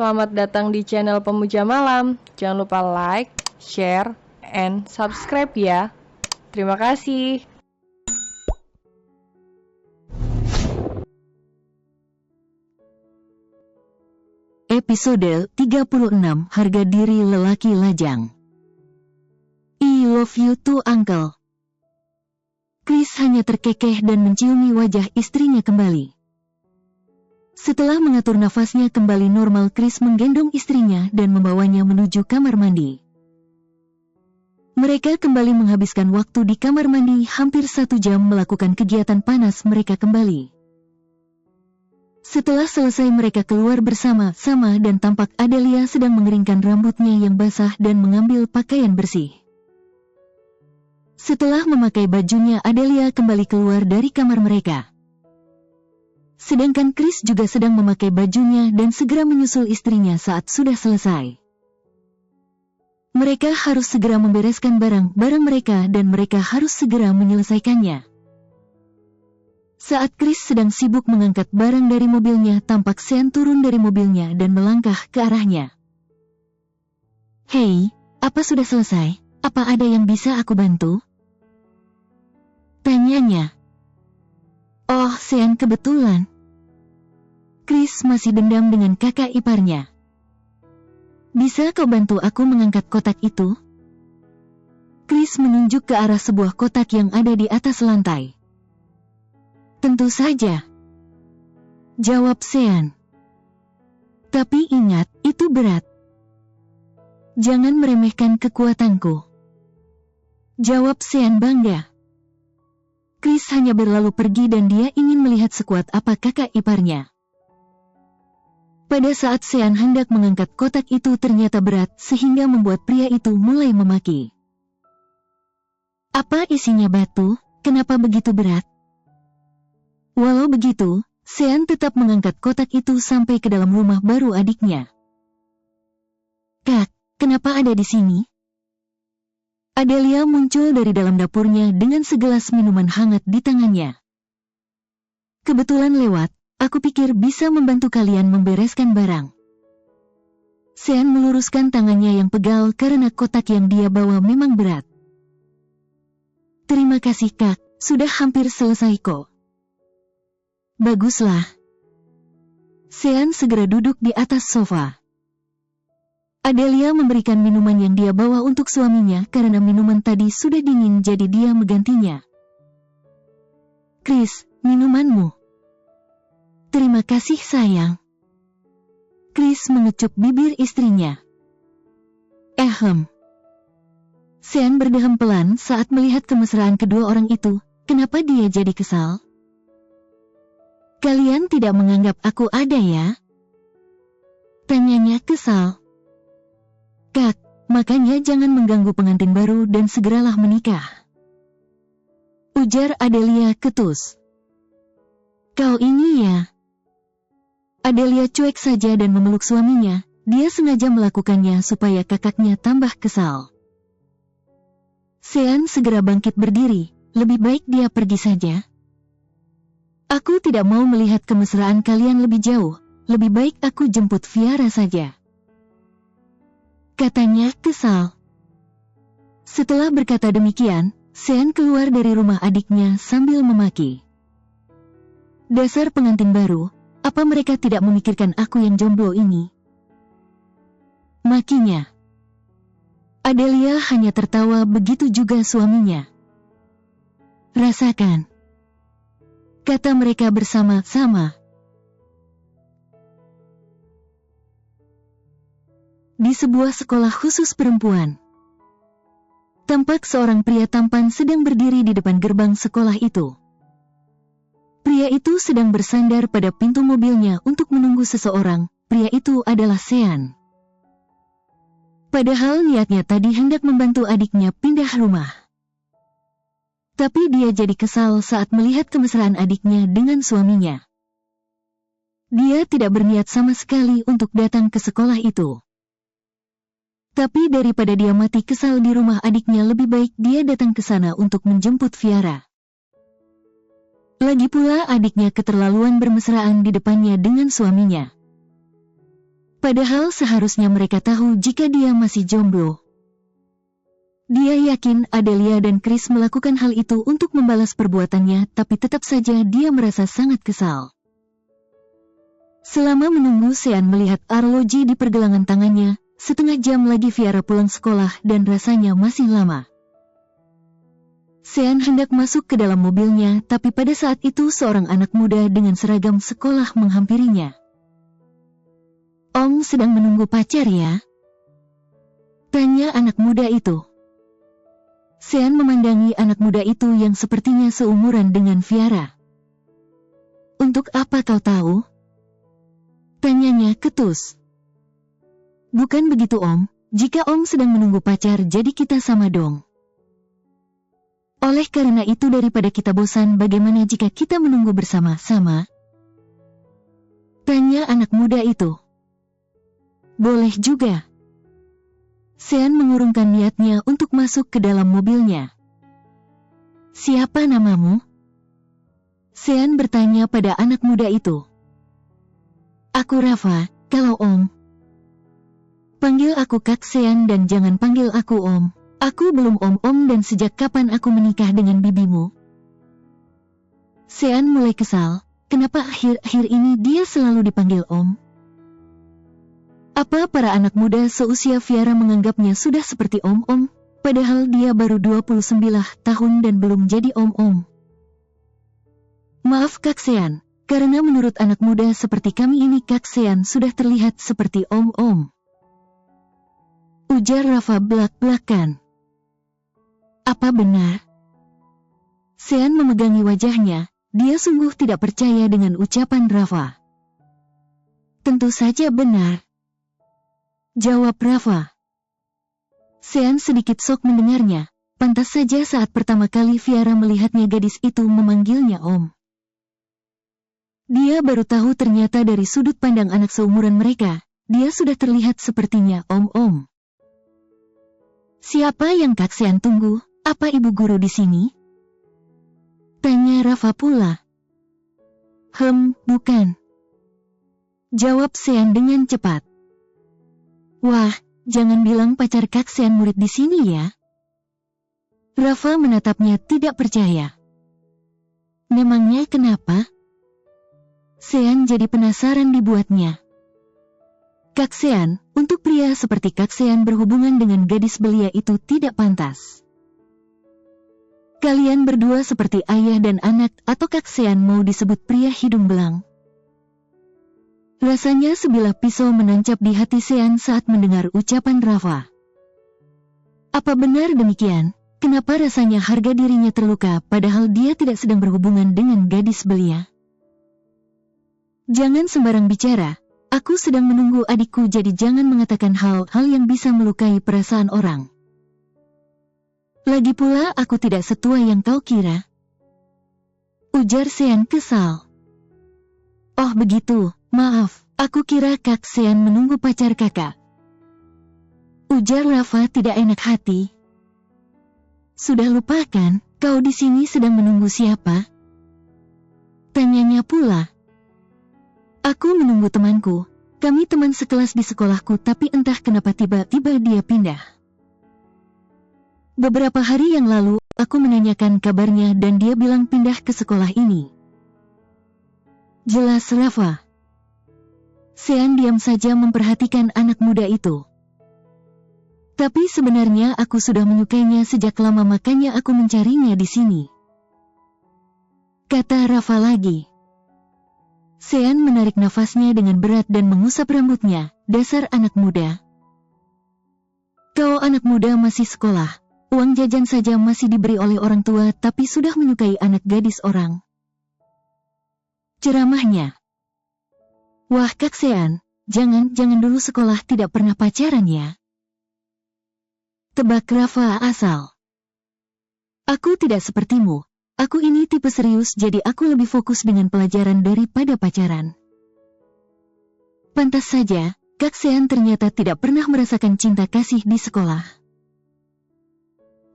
selamat datang di channel Pemuja Malam. Jangan lupa like, share, and subscribe ya. Terima kasih. Episode 36 Harga Diri Lelaki Lajang. I love you too, Uncle. Chris hanya terkekeh dan menciumi wajah istrinya kembali. Setelah mengatur nafasnya kembali normal, Chris menggendong istrinya dan membawanya menuju kamar mandi. Mereka kembali menghabiskan waktu di kamar mandi hampir 1 jam melakukan kegiatan panas mereka kembali. Setelah selesai mereka keluar bersama-sama dan tampak Adelia sedang mengeringkan rambutnya yang basah dan mengambil pakaian bersih. Setelah memakai bajunya, Adelia kembali keluar dari kamar mereka. Sedangkan Chris juga sedang memakai bajunya dan segera menyusul istrinya saat sudah selesai. Mereka harus segera membereskan barang-barang mereka dan mereka harus segera menyelesaikannya. Saat Chris sedang sibuk mengangkat barang dari mobilnya, tampak Sean turun dari mobilnya dan melangkah ke arahnya. "Hei, apa sudah selesai? Apa ada yang bisa aku bantu?" tanyanya. "Oh, Sean, kebetulan." Chris masih dendam dengan kakak iparnya. "Bisa kau bantu aku mengangkat kotak itu?" Chris menunjuk ke arah sebuah kotak yang ada di atas lantai. "Tentu saja," jawab Sean. "Tapi ingat, itu berat. Jangan meremehkan kekuatanku," jawab Sean bangga. Chris hanya berlalu pergi dan dia ingin melihat sekuat apa kakak iparnya. Pada saat Sean hendak mengangkat kotak itu ternyata berat sehingga membuat pria itu mulai memaki. "Apa isinya, batu? Kenapa begitu berat?" Walau begitu, Sean tetap mengangkat kotak itu sampai ke dalam rumah baru adiknya. "Kak, kenapa ada di sini?" Adelia muncul dari dalam dapurnya dengan segelas minuman hangat di tangannya. "Kebetulan lewat. Aku pikir bisa membantu kalian membereskan barang." Sean meluruskan tangannya yang pegal karena kotak yang dia bawa memang berat. "Terima kasih, Kak. Sudah hampir selesai kok." "Baguslah." Sean segera duduk di atas sofa. Adelia memberikan minuman yang dia bawa untuk suaminya karena minuman tadi sudah dingin, jadi dia menggantinya. "Chris, minumanmu." "Terima kasih, sayang." Chris mengecup bibir istrinya. Sean berdeham pelan saat melihat kemesraan kedua orang itu. Kenapa dia jadi kesal? "Kalian tidak menganggap aku ada ya?" tanyanya kesal. "Kak, makanya jangan mengganggu pengantin baru dan segeralah menikah," ujar Adelia ketus. "Kau ini ya?" Adelia cuek saja dan memeluk suaminya. Dia sengaja melakukannya supaya kakaknya tambah kesal. Sean segera bangkit berdiri. "Lebih baik dia pergi saja. Aku tidak mau melihat kemesraan kalian lebih jauh. Lebih baik aku jemput Viara saja," katanya kesal. Setelah berkata demikian, Sean keluar dari rumah adiknya sambil memaki. "Dasar pengantin baru. Apa mereka tidak memikirkan aku yang jomblo ini?" makinya. Adelia hanya tertawa, begitu juga suaminya. "Rasakan," kata mereka bersama-sama. Di sebuah sekolah khusus perempuan, tampak seorang pria tampan sedang berdiri di depan gerbang sekolah itu. Pria itu sedang bersandar pada pintu mobilnya untuk menunggu seseorang. Pria itu adalah Sean. Padahal niatnya tadi hendak membantu adiknya pindah rumah. Tapi dia jadi kesal saat melihat kemesraan adiknya dengan suaminya. Dia tidak berniat sama sekali untuk datang ke sekolah itu. Tapi daripada dia mati kesal di rumah adiknya, lebih baik dia datang ke sana untuk menjemput Viara. Lagi pula adiknya keterlaluan bermesraan di depannya dengan suaminya. Padahal seharusnya mereka tahu jika dia masih jomblo. Dia yakin Adelia dan Chris melakukan hal itu untuk membalas perbuatannya, tapi tetap saja dia merasa sangat kesal. Selama menunggu, Sean melihat arloji di pergelangan tangannya. Setengah jam lagi Viara pulang sekolah dan rasanya masih lama. Sean hendak masuk ke dalam mobilnya, tapi pada saat itu seorang anak muda dengan seragam sekolah menghampirinya. "Om sedang menunggu pacar ya?" tanya anak muda itu. Sean memandangi anak muda itu yang sepertinya seumuran dengan Viara. "Untuk apa kau tahu?" tanyanya ketus. "Bukan begitu Om, jika Om sedang menunggu pacar jadi kita sama dong. Oleh karena itu daripada kita bosan, bagaimana jika kita menunggu bersama-sama?" tanya anak muda itu. "Boleh juga." Sean mengurungkan niatnya untuk masuk ke dalam mobilnya. "Siapa namamu?" Sean bertanya pada anak muda itu. "Aku Rafa, kalau Om." "Panggil aku Kak Sean dan jangan panggil aku Om. Aku belum om-om dan sejak kapan aku menikah dengan bibimu?" Sean mulai kesal, kenapa akhir-akhir ini dia selalu dipanggil Om? Apa para anak muda seusia Viara menganggapnya sudah seperti om-om, padahal dia baru 29 tahun dan belum jadi om-om? "Maaf Kak Sean, karena menurut anak muda seperti kami ini Kak Sean sudah terlihat seperti om-om," ujar Rafa belak-belakan. "Apa benar?" Sean memegangi wajahnya, dia sungguh tidak percaya dengan ucapan Rafa. "Tentu saja benar," jawab Rafa. Sean sedikit shock mendengarnya, pantas saja saat pertama kali Viara melihatnya gadis itu memanggilnya Om. Dia baru tahu ternyata dari sudut pandang anak seumuran mereka, dia sudah terlihat sepertinya om-om. "Siapa yang Kak Sean tunggu? Apa ibu guru di sini?" tanya Rafa pula. Bukan," jawab Sean dengan cepat. "Wah, jangan bilang pacar Kak Sean murid di sini ya." Rafa menatapnya tidak percaya. "Memangnya kenapa?" Sean jadi penasaran dibuatnya. "Kak Sean, untuk pria seperti Kak Sean berhubungan dengan gadis belia itu tidak pantas. Kalian berdua seperti ayah dan anak, atau Kak Sean mau disebut pria hidung belang?" Rasanya sebilah pisau menancap di hati Sean saat mendengar ucapan Rafa. Apa benar demikian? Kenapa rasanya harga dirinya terluka padahal dia tidak sedang berhubungan dengan gadis belia? "Jangan sembarang bicara, aku sedang menunggu adikku jadi jangan mengatakan hal-hal yang bisa melukai perasaan orang. Lagi pula aku tidak setua yang kau kira," ujar Sean kesal. "Oh begitu, maaf, aku kira Kak Sean menunggu pacar kakak," ujar Rafa tidak enak hati. "Sudah lupa kan, kau di sini sedang menunggu siapa?" tanyanya pula. "Aku menunggu temanku, kami teman sekelas di sekolahku tapi entah kenapa tiba-tiba dia pindah. Beberapa hari yang lalu, aku menanyakan kabarnya dan dia bilang pindah ke sekolah ini," jelas Rafa. Sean diam saja memperhatikan anak muda itu. "Tapi sebenarnya aku sudah menyukainya sejak lama makanya aku mencarinya di sini," kata Rafa lagi. Sean menarik nafasnya dengan berat dan mengusap rambutnya, "Dasar anak muda. Kau anak muda masih sekolah. Uang jajan saja masih diberi oleh orang tua tapi sudah menyukai anak gadis orang," ceramahnya. "Wah Kak Sean, jangan dulu sekolah tidak pernah pacaran ya?" tebak Rafa asal. "Aku tidak sepertimu, aku ini tipe serius jadi aku lebih fokus dengan pelajaran daripada pacaran." Pantas saja, Kak Sean ternyata tidak pernah merasakan cinta kasih di sekolah.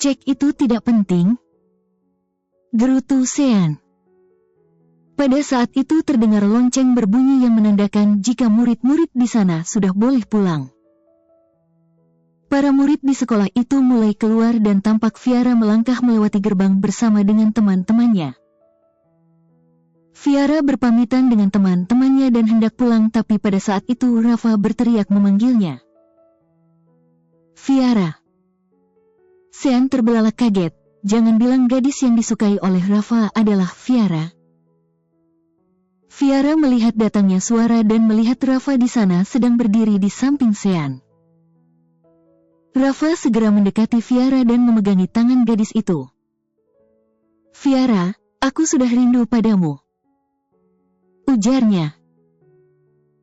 "Cek itu tidak penting," gerutu Sean. Pada saat itu terdengar lonceng berbunyi yang menandakan jika murid-murid di sana sudah boleh pulang. Para murid di sekolah itu mulai keluar dan tampak Viara melangkah melewati gerbang bersama dengan teman-temannya. Viara berpamitan dengan teman-temannya dan hendak pulang, tapi pada saat itu Rafa berteriak memanggilnya. Viara. Sean terbelalak kaget. Jangan bilang gadis yang disukai oleh Rafa adalah Viara. Viara melihat datangnya suara dan melihat Rafa di sana sedang berdiri di samping Sean. Rafa segera mendekati Viara dan memegangi tangan gadis itu. Viara, aku sudah rindu padamu, ujarnya.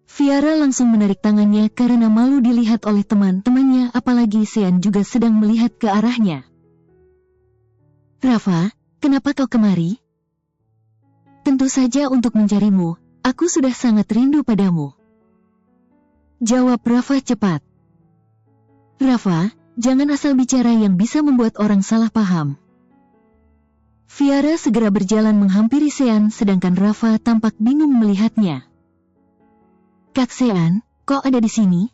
Viara langsung menarik tangannya karena malu dilihat oleh teman-temannya, apalagi Sean juga sedang melihat ke arahnya. Rafa, kenapa kau kemari? Tentu saja untuk mencarimu, aku sudah sangat rindu padamu, jawab Rafa cepat. Rafa, jangan asal bicara yang bisa membuat orang salah paham. Viara segera berjalan menghampiri Sean sedangkan Rafa tampak bingung melihatnya. Kak Sean, kok ada di sini?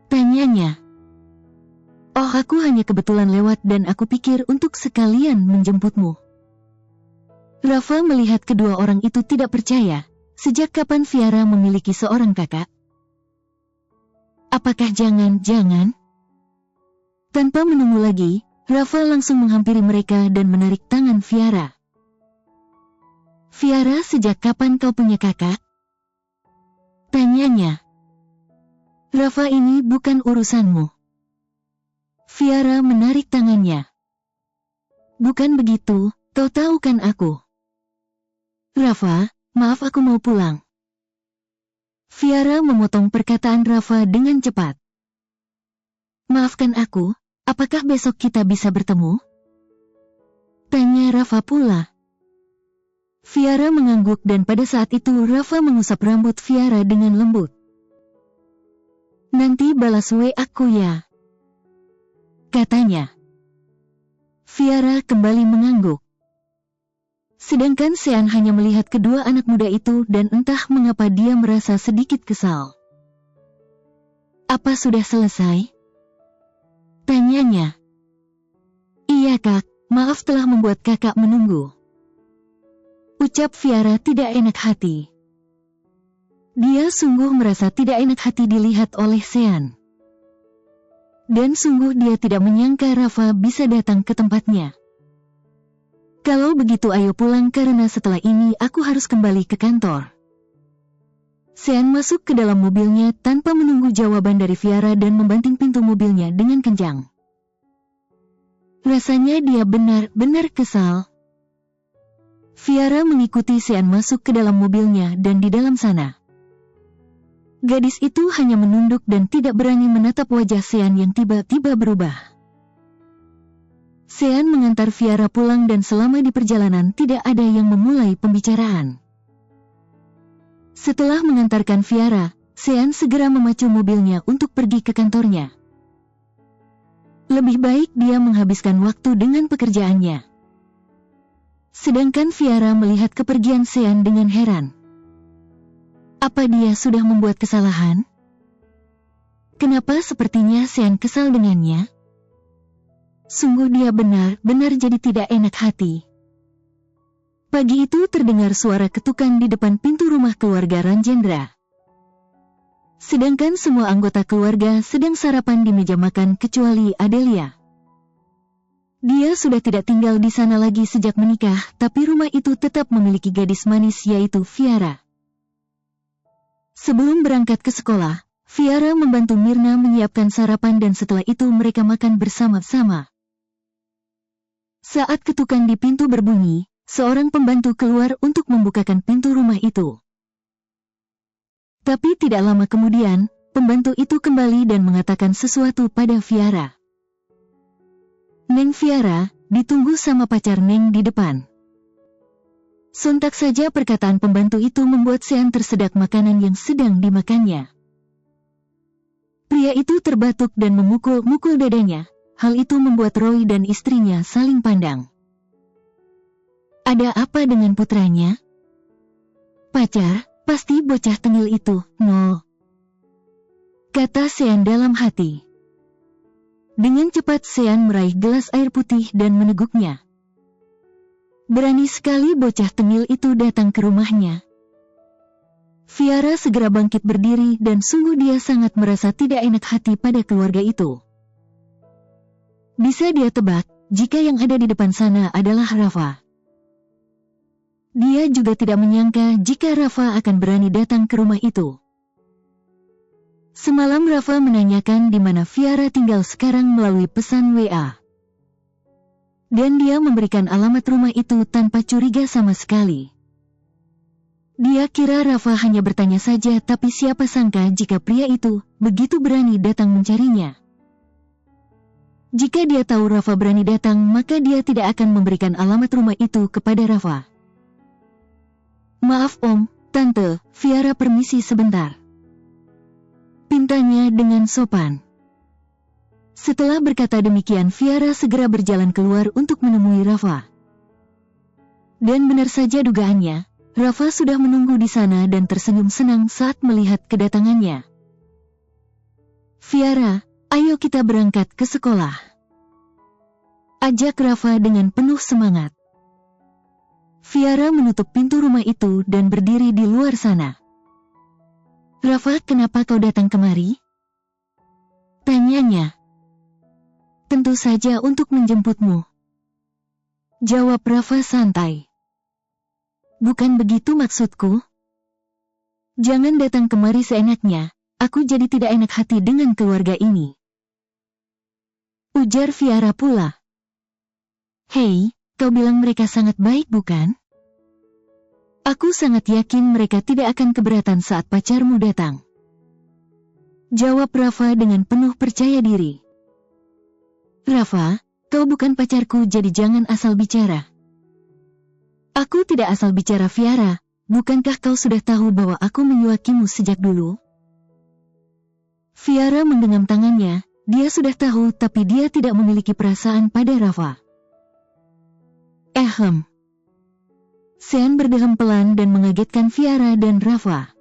Tanyanya. Oh, aku hanya kebetulan lewat dan aku pikir untuk sekalian menjemputmu. Rafa melihat kedua orang itu tidak percaya. Sejak kapan Viara memiliki seorang kakak? Apakah jangan-jangan? Tanpa menunggu lagi, Rafa langsung menghampiri mereka dan menarik tangan Viara. Viara, sejak kapan kau punya kakak? Tanyanya. Rafa, ini bukan urusanmu. Viara menarik tangannya. Bukan begitu, kau tahu kan aku. Rafa, maaf aku mau pulang. Viara memotong perkataan Rafa dengan cepat. Maafkan aku, apakah besok kita bisa bertemu? Tanya Rafa pula. Viara mengangguk dan pada saat itu Rafa mengusap rambut Viara dengan lembut. Nanti balas WA aku ya, katanya. Viara kembali mengangguk. Sedangkan Sean hanya melihat kedua anak muda itu dan entah mengapa dia merasa sedikit kesal. Apa sudah selesai? Tanyanya. Iya kak, maaf telah membuat kakak menunggu, ucap Viara tidak enak hati. Dia sungguh merasa tidak enak hati dilihat oleh Sean. Dan sungguh dia tidak menyangka Rafa bisa datang ke tempatnya. Kalau begitu ayo pulang karena setelah ini aku harus kembali ke kantor. Sean masuk ke dalam mobilnya tanpa menunggu jawaban dari Viara dan membanting pintu mobilnya dengan kencang. Rasanya dia benar-benar kesal. Viara mengikuti Sean masuk ke dalam mobilnya dan di dalam sana gadis itu hanya menunduk dan tidak berani menatap wajah Sean yang tiba-tiba berubah. Sean mengantar Viara pulang dan selama di perjalanan tidak ada yang memulai pembicaraan. Setelah mengantarkan Viara, Sean segera memacu mobilnya untuk pergi ke kantornya. Lebih baik dia menghabiskan waktu dengan pekerjaannya. Sedangkan Viara melihat kepergian Sean dengan heran. Apa dia sudah membuat kesalahan? Kenapa sepertinya Sean kesal dengannya? Sungguh dia benar-benar jadi tidak enak hati. Pagi itu terdengar suara ketukan di depan pintu rumah keluarga Ranjendra. Sedangkan semua anggota keluarga sedang sarapan di meja makan kecuali Adelia. Dia sudah tidak tinggal di sana lagi sejak menikah, tapi rumah itu tetap memiliki gadis manis yaitu Viara. Sebelum berangkat ke sekolah, Viara membantu Mirna menyiapkan sarapan dan setelah itu mereka makan bersama-sama. Saat ketukan di pintu berbunyi, seorang pembantu keluar untuk membukakan pintu rumah itu. Tapi tidak lama kemudian, pembantu itu kembali dan mengatakan sesuatu pada Viara. Neng Viara, ditunggu sama pacar Neng di depan. Sontak saja perkataan pembantu itu membuat Sean tersedak makanan yang sedang dimakannya. Pria itu terbatuk dan memukul-mukul dadanya. Hal itu membuat Roy dan istrinya saling pandang. Ada apa dengan putranya? Pacar, pasti bocah tengil itu, no. Kata Sean dalam hati. Dengan cepat Sean meraih gelas air putih dan meneguknya. Berani sekali bocah tengil itu datang ke rumahnya. Viara segera bangkit berdiri dan sungguh dia sangat merasa tidak enak hati pada keluarga itu. Bisa dia tebak, jika yang ada di depan sana adalah Rafa. Dia juga tidak menyangka jika Rafa akan berani datang ke rumah itu. Semalam Rafa menanyakan di mana Viara tinggal sekarang melalui pesan WA. Dan dia memberikan alamat rumah itu tanpa curiga sama sekali. Dia kira Rafa hanya bertanya saja, tapi siapa sangka jika pria itu begitu berani datang mencarinya. Jika dia tahu Rafa berani datang, maka dia tidak akan memberikan alamat rumah itu kepada Rafa. Maaf om, tante, Viara permisi sebentar. Pintanya dengan sopan. Setelah berkata demikian, Viara segera berjalan keluar untuk menemui Rafa. Dan benar saja dugaannya, Rafa sudah menunggu di sana dan tersenyum senang saat melihat kedatangannya. Viara, ayo kita berangkat ke sekolah. Ajak Rafa dengan penuh semangat. Viara menutup pintu rumah itu dan berdiri di luar sana. Rafa, kenapa kau datang kemari? Tanyanya. Tentu saja untuk menjemputmu. Jawab Rafa santai. Bukan begitu maksudku. Jangan datang kemari seenaknya, aku jadi tidak enak hati dengan keluarga ini. Ujar Viara pula. Hei, kau bilang mereka sangat baik bukan? Aku sangat yakin mereka tidak akan keberatan saat pacarmu datang. Jawab Rafa dengan penuh percaya diri. Rafa, kau bukan pacarku jadi jangan asal bicara. Aku tidak asal bicara Viara, bukankah kau sudah tahu bahwa aku menyuakimu sejak dulu? Viara menggenggam tangannya, dia sudah tahu tapi dia tidak memiliki perasaan pada Rafa. Sean berdeham pelan dan mengagetkan Viara dan Rafa.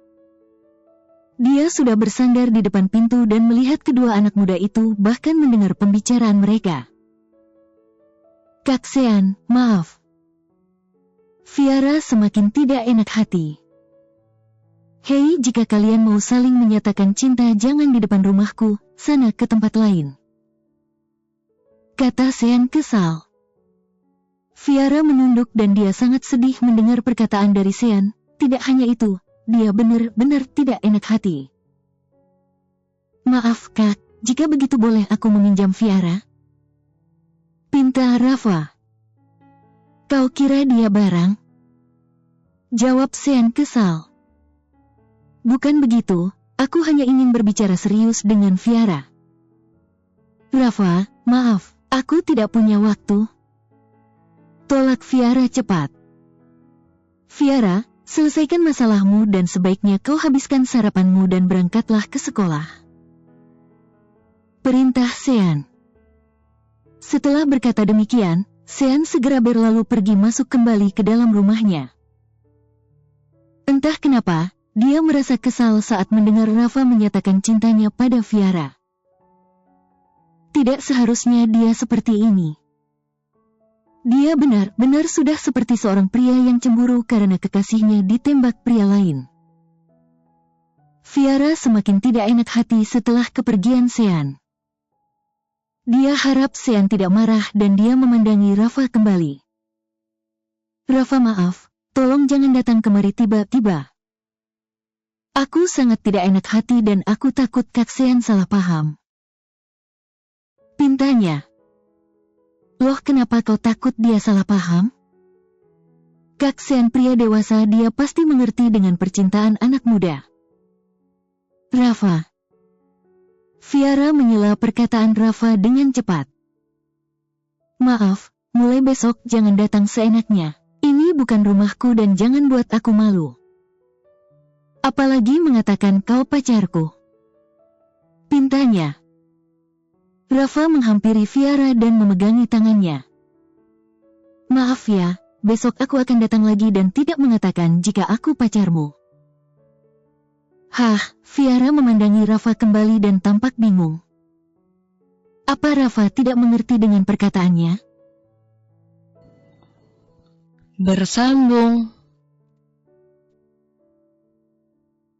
Dia sudah bersandar di depan pintu dan melihat kedua anak muda itu, bahkan mendengar pembicaraan mereka. Kak Sean, maaf. Viara semakin tidak enak hati. Hei, jika kalian mau saling menyatakan cinta jangan di depan rumahku, sana ke tempat lain. Kata Sean kesal. Viara menunduk dan dia sangat sedih mendengar perkataan dari Sean. Tidak hanya itu, dia benar-benar tidak enak hati. Maaf kak, jika begitu boleh aku meminjam Viara? Pinta Rafa. Kau kira dia barang? Jawab Sean kesal. Bukan begitu, aku hanya ingin berbicara serius dengan Viara. Rafa, maaf, aku tidak punya waktu. Tolak Viara cepat. Viara, selesaikan masalahmu dan sebaiknya kau habiskan sarapanmu dan berangkatlah ke sekolah. Perintah Sean. Setelah berkata demikian, Sean segera berlalu pergi masuk kembali ke dalam rumahnya. Entah kenapa, dia merasa kesal saat mendengar Rafa menyatakan cintanya pada Viara. Tidak seharusnya dia seperti ini. Dia benar-benar sudah seperti seorang pria yang cemburu karena kekasihnya ditembak pria lain. Viara semakin tidak enak hati setelah kepergian Sean. Dia harap Sean tidak marah dan dia memandangi Rafa kembali. Rafa, maaf, tolong jangan datang kemari tiba-tiba. Aku sangat tidak enak hati dan aku takut Kak Sean salah paham. Pintanya. Loh, kenapa kau takut dia salah paham? Kak Sean pria dewasa, dia pasti mengerti dengan percintaan anak muda. Rafa. Viara menyela perkataan Rafa dengan cepat. Maaf, mulai besok jangan datang seenaknya. Ini bukan rumahku dan jangan buat aku malu. Apalagi mengatakan kau pacarku. Pintanya. Rafa menghampiri Viara dan memegangi tangannya. Maaf ya, besok aku akan datang lagi dan tidak mengatakan jika aku pacarmu. Hah, Viara memandangi Rafa kembali dan tampak bingung. Apa Rafa tidak mengerti dengan perkataannya? Bersambung.